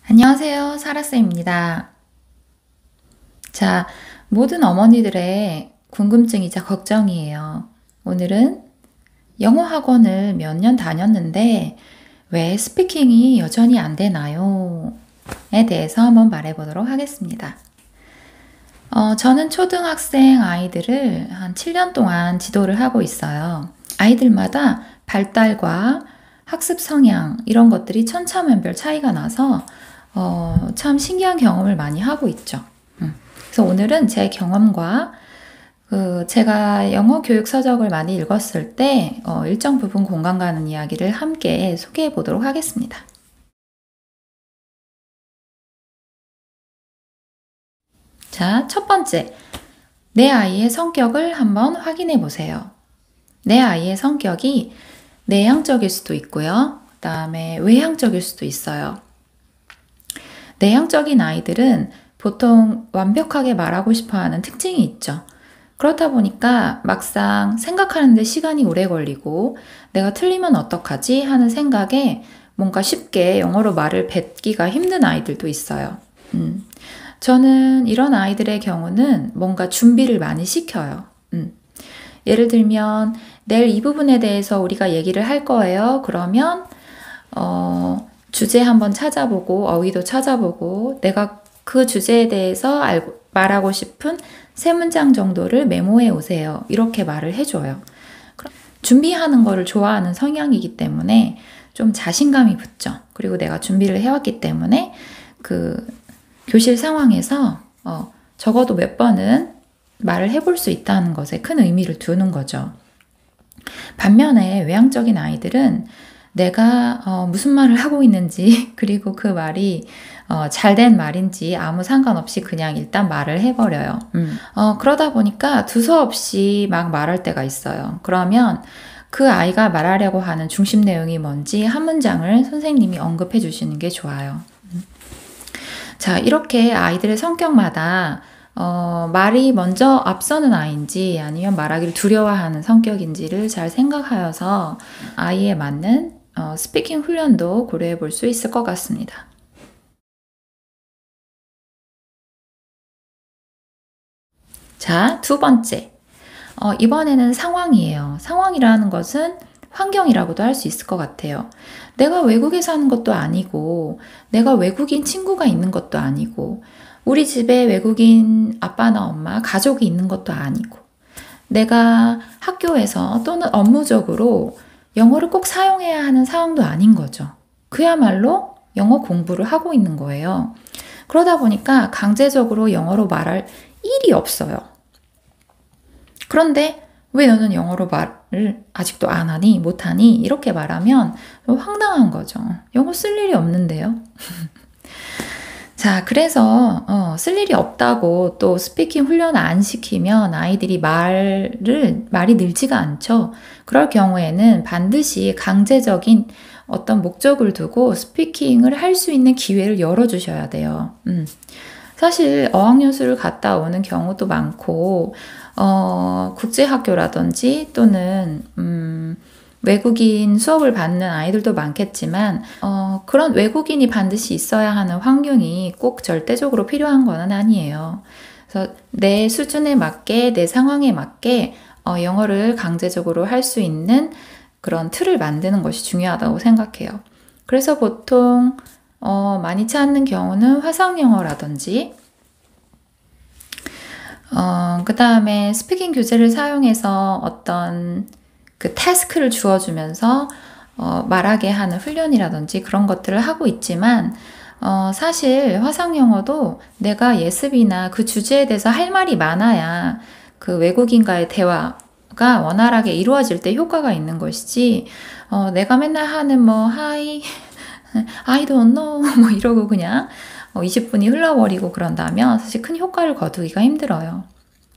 안녕하세요, 사라쌤입니다. 자, 모든 어머니들의 궁금증이자 걱정이에요. 오늘은 영어 학원을 몇 년 다녔는데 왜 스피킹이 여전히 안 되나요? 에 대해서 한번 말해보도록 하겠습니다. 저는 초등학생 아이들을 한 7년 동안 지도를 하고 있어요. 아이들마다 발달과 학습 성향 이런 것들이 천차만별 차이가 나서 참 신기한 경험을 많이 하고 있죠. 그래서 오늘은 제 경험과 제가 영어 교육 서적을 많이 읽었을 때 일정 부분 공감 가는 이야기를 함께 소개해 보도록 하겠습니다. 자, 첫 번째, 내 아이의 성격을 한번 확인해 보세요. 내 아이의 성격이 내향적일 수도 있고요. 그 다음에 외향적일 수도 있어요. 내향적인 아이들은 보통 완벽하게 말하고 싶어 하는 특징이 있죠. 그렇다 보니까 막상 생각하는데 시간이 오래 걸리고 내가 틀리면 어떡하지 하는 생각에 뭔가 쉽게 영어로 말을 뱉기가 힘든 아이들도 있어요. 저는 이런 아이들의 경우는 뭔가 준비를 많이 시켜요. 예를 들면 내일 이 부분에 대해서 우리가 얘기를 할 거예요. 그러면 주제 한번 찾아보고 어휘도 찾아보고 내가 그 주제에 대해서 말하고 싶은 3문장 정도를 메모해 오세요. 이렇게 말을 해줘요. 준비하는 거를 좋아하는 성향이기 때문에 좀 자신감이 붙죠. 그리고 내가 준비를 해왔기 때문에 그 교실 상황에서 적어도 몇 번은 말을 해볼 수 있다는 것에 큰 의미를 두는 거죠. 반면에 외향적인 아이들은 내가 무슨 말을 하고 있는지 그리고 그 말이 잘된 말인지 아무 상관없이 그냥 일단 말을 해버려요. 그러다 보니까 두서없이 막 말할 때가 있어요. 그러면 그 아이가 말하려고 하는 중심 내용이 뭔지 한 문장을 선생님이 언급해 주시는 게 좋아요. 자, 이렇게 아이들의 성격마다 말이 먼저 앞서는 아이인지 아니면 말하기를 두려워하는 성격인지를 잘 생각하여서 아이에 맞는 스피킹 훈련도 고려해 볼 수 있을 것 같습니다. 자, 두 번째. 이번에는 상황이에요. 상황이라는 것은 환경이라고도 할 수 있을 것 같아요. 내가 외국에 사는 것도 아니고, 내가 외국인 친구가 있는 것도 아니고, 우리 집에 외국인 아빠나 엄마, 가족이 있는 것도 아니고, 내가 학교에서 또는 업무적으로 영어를 꼭 사용해야 하는 상황도 아닌 거죠. 그야말로 영어 공부를 하고 있는 거예요. 그러다 보니까 강제적으로 영어로 말할 일이 없어요. 그런데 왜 너는 영어로 말을 아직도 안 하니? 못하니? 이렇게 말하면 황당한 거죠. 영어 쓸 일이 없는데요. 자, 그래서 쓸 일이 없다고 또 스피킹 훈련을 안 시키면 아이들이 말이 늘지가 않죠. 그럴 경우에는 반드시 강제적인 어떤 목적을 두고 스피킹을 할 수 있는 기회를 열어주셔야 돼요. 사실 어학연수를 갔다 오는 경우도 많고 국제학교라든지 또는 외국인 수업을 받는 아이들도 많겠지만 그런 외국인이 반드시 있어야 하는 환경이 꼭 절대적으로 필요한 건 아니에요. 그래서 내 수준에 맞게 내 상황에 맞게 영어를 강제적으로 할 수 있는 그런 틀을 만드는 것이 중요하다고 생각해요. 그래서 보통 많이 찾는 경우는 화상영어라든지 그 다음에 스피킹 교재를 사용해서 어떤 그 태스크를 주어주면서 말하게 하는 훈련이라든지 그런 것들을 하고 있지만 사실 화상영어도 내가 예습이나 그 주제에 대해서 할 말이 많아야 그 외국인과의 대화가 원활하게 이루어질 때 효과가 있는 것이지 내가 맨날 하는 뭐 Hi, I don't know 뭐 이러고 그냥 20분이 흘러버리고 그런다면 사실 큰 효과를 거두기가 힘들어요.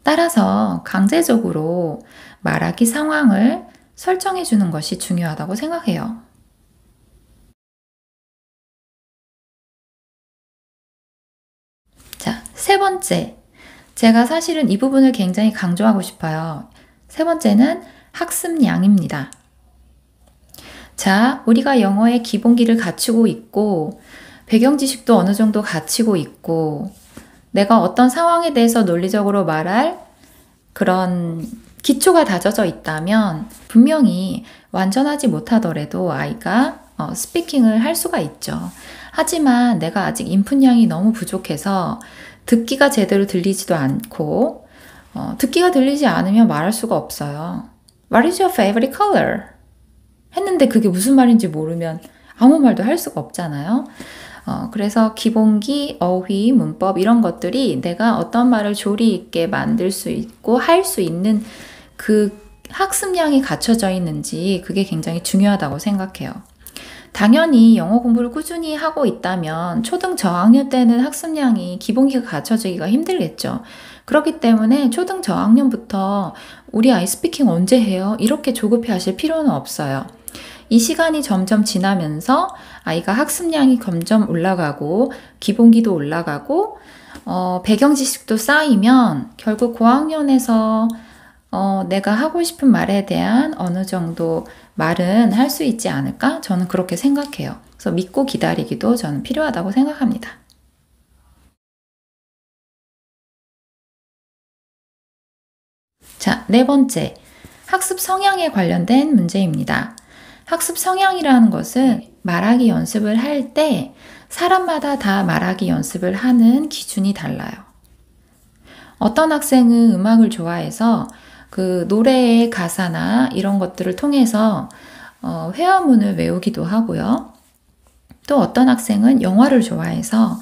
따라서 강제적으로 말하기 상황을 설정해 주는 것이 중요하다고 생각해요. 자, 세 번째. 제가 사실은 이 부분을 굉장히 강조하고 싶어요. 세 번째는 학습량입니다. 자, 우리가 영어의 기본기를 갖추고 있고, 배경 지식도 어느 정도 갖추고 있고, 내가 어떤 상황에 대해서 논리적으로 말할 그런 기초가 다져져 있다면 분명히 완전하지 못하더라도 아이가 스피킹을 할 수가 있죠. 하지만 내가 아직 인풋량이 너무 부족해서 듣기가 제대로 들리지도 않고 듣기가 들리지 않으면 말할 수가 없어요. What is your favorite color? 했는데 그게 무슨 말인지 모르면 아무 말도 할 수가 없잖아요. 그래서 기본기, 어휘, 문법 이런 것들이 내가 어떤 말을 조리 있게 만들 수 있고 할 수 있는 그 학습량이 갖춰져 있는지 그게 굉장히 중요하다고 생각해요. 당연히 영어 공부를 꾸준히 하고 있다면 초등 저학년 때는 학습량이 기본기가 갖춰지기가 힘들겠죠. 그렇기 때문에 초등 저학년부터 우리 아이 스피킹 언제 해요? 이렇게 조급해 하실 필요는 없어요. 이 시간이 점점 지나면서 아이가 학습량이 점점 올라가고 기본기도 올라가고 배경 지식도 쌓이면 결국 고학년에서 내가 하고 싶은 말에 대한 어느 정도 말은 할 수 있지 않을까? 저는 그렇게 생각해요. 그래서 믿고 기다리기도 저는 필요하다고 생각합니다. 자, 네 번째, 학습 성향에 관련된 문제입니다. 학습 성향이라는 것은 말하기 연습을 할 때 사람마다 다 말하기 연습을 하는 기준이 달라요. 어떤 학생은 음악을 좋아해서 그 노래의 가사나 이런 것들을 통해서 회화문을 외우기도 하고요. 또 어떤 학생은 영화를 좋아해서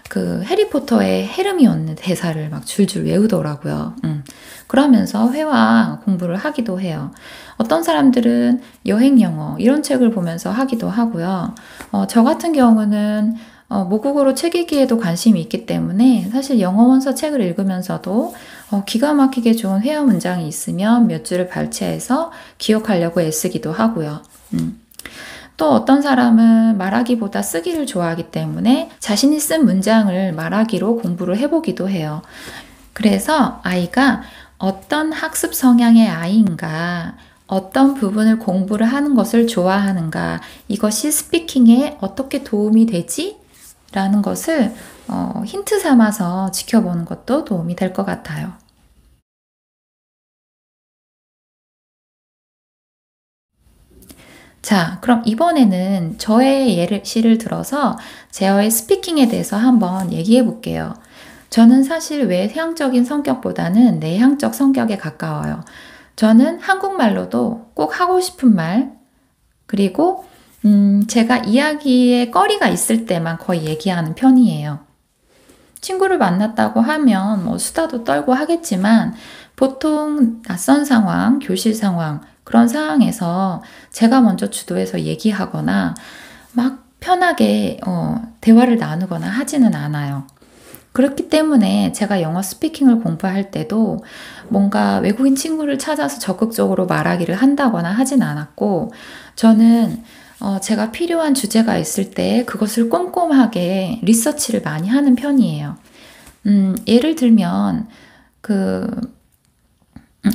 그 해리포터의 헤르미온느 대사를 막 줄줄 외우더라고요. 그러면서 회화 공부를 하기도 해요. 어떤 사람들은 여행 영어 이런 책을 보면서 하기도 하고요. 저 같은 경우는 모국어로 책 읽기에도 관심이 있기 때문에 사실 영어 원서 책을 읽으면서도 기가 막히게 좋은 회화 문장이 있으면 몇 줄을 발췌해서 기억하려고 애쓰기도 하고요. 또 어떤 사람은 말하기보다 쓰기를 좋아하기 때문에 자신이 쓴 문장을 말하기로 공부를 해보기도 해요. 그래서 아이가 어떤 학습 성향의 아이인가, 어떤 부분을 공부를 하는 것을 좋아하는가, 이것이 스피킹에 어떻게 도움이 되지? 라는 것을 힌트 삼아서 지켜보는 것도 도움이 될 것 같아요. 자, 그럼 이번에는 저의 예시를 들어서 제어의 스피킹에 대해서 한번 얘기해 볼게요. 저는 사실 외향적인 성격보다는 내향적 성격에 가까워요. 저는 한국말로도 꼭 하고 싶은 말, 그리고 제가 이야기에 거리가 있을 때만 거의 얘기하는 편이에요. 친구를 만났다고 하면 뭐 수다도 떨고 하겠지만 보통 낯선 상황, 교실 상황, 그런 상황에서 제가 먼저 주도해서 얘기하거나 막 편하게 대화를 나누거나 하지는 않아요. 그렇기 때문에 제가 영어 스피킹을 공부할 때도 뭔가 외국인 친구를 찾아서 적극적으로 말하기를 한다거나 하진 않았고, 저는 제가 필요한 주제가 있을 때 그것을 꼼꼼하게 리서치를 많이 하는 편이에요. 예를 들면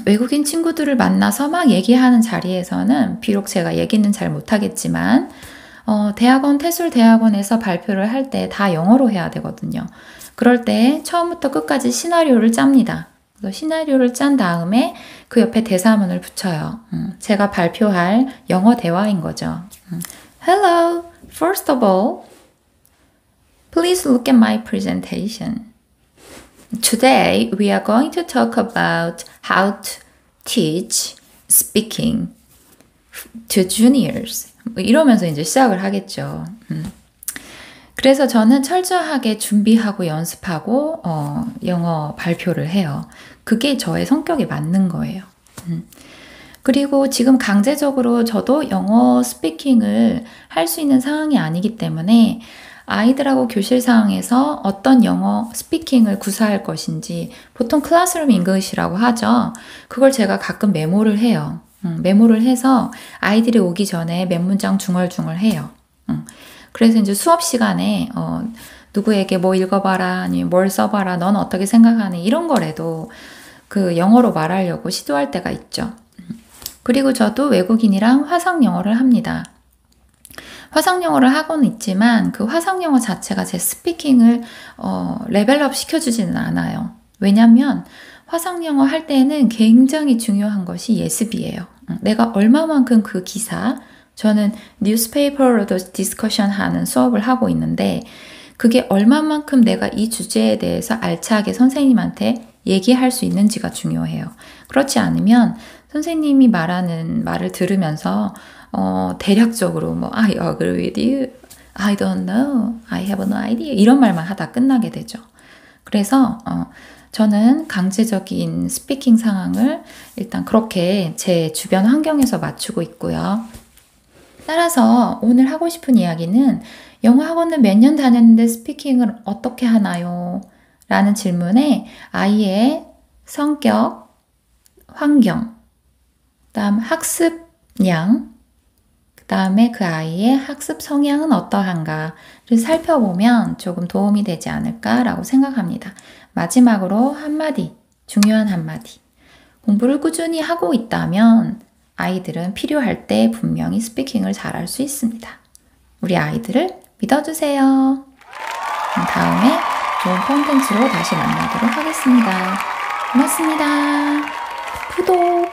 외국인 친구들을 만나서 막 얘기하는 자리에서는 비록 제가 얘기는 잘 못하겠지만 대학원, 태술 대학원에서 발표를 할 때 다 영어로 해야 되거든요. 그럴 때 처음부터 끝까지 시나리오를 짭니다. 그래서 시나리오를 짠 다음에 그 옆에 대사문을 붙여요. 제가 발표할 영어 대화인 거죠. Hello, first of all, please look at my presentation. Today, we are going to talk about how to teach speaking to juniors. 이러면서 이제 시작을 하겠죠. 그래서 저는 철저하게 준비하고 연습하고 영어 발표를 해요. 그게 저의 성격에 맞는 거예요. 그리고 지금 강제적으로 저도 영어 스피킹을 할 수 있는 상황이 아니기 때문에 아이들하고 교실 상황에서 어떤 영어 스피킹을 구사할 것인지 보통 클래스룸 잉글리시라고 하죠. 그걸 제가 가끔 메모를 해요. 메모를 해서 아이들이 오기 전에 몇 문장 중얼중얼 해요. 그래서 이제 수업 시간에 누구에게 뭐 읽어봐라, 아니면 뭘 써봐라, 넌 어떻게 생각하니, 이런 거라도 그 영어로 말하려고 시도할 때가 있죠. 그리고 저도 외국인이랑 화상 영어를 합니다. 화상영어를 하고는 있지만 그 화상영어 자체가 제 스피킹을 레벨업 시켜주지는 않아요. 왜냐면 화상영어 할 때는 굉장히 중요한 것이 예습이에요. 내가 얼마만큼 그 기사, 저는 뉴스페이퍼로도 디스커션 하는 수업을 하고 있는데 그게 얼마만큼 내가 이 주제에 대해서 알차게 선생님한테 얘기할 수 있는지가 중요해요. 그렇지 않으면 선생님이 말하는 말을 들으면서 대략적으로 뭐 I agree with you, I don't know, I have no idea 이런 말만 하다 끝나게 되죠. 그래서 저는 강제적인 스피킹 상황을 일단 그렇게 제 주변 환경에서 맞추고 있고요. 따라서 오늘 하고 싶은 이야기는 영어 학원을 몇 년 다녔는데 스피킹을 어떻게 하나요? 라는 질문에 아이의 성격, 환경, 그다음 학습량, 그다음에 그 아이의 학습 성향은 어떠한가를 살펴보면 조금 도움이 되지 않을까라고 생각합니다. 마지막으로 한마디, 중요한 한마디. 공부를 꾸준히 하고 있다면 아이들은 필요할 때 분명히 스피킹을 잘할 수 있습니다. 우리 아이들을 믿어주세요. 다음에 좋은 콘텐츠로 다시 만나도록 하겠습니다. 고맙습니다. 구독!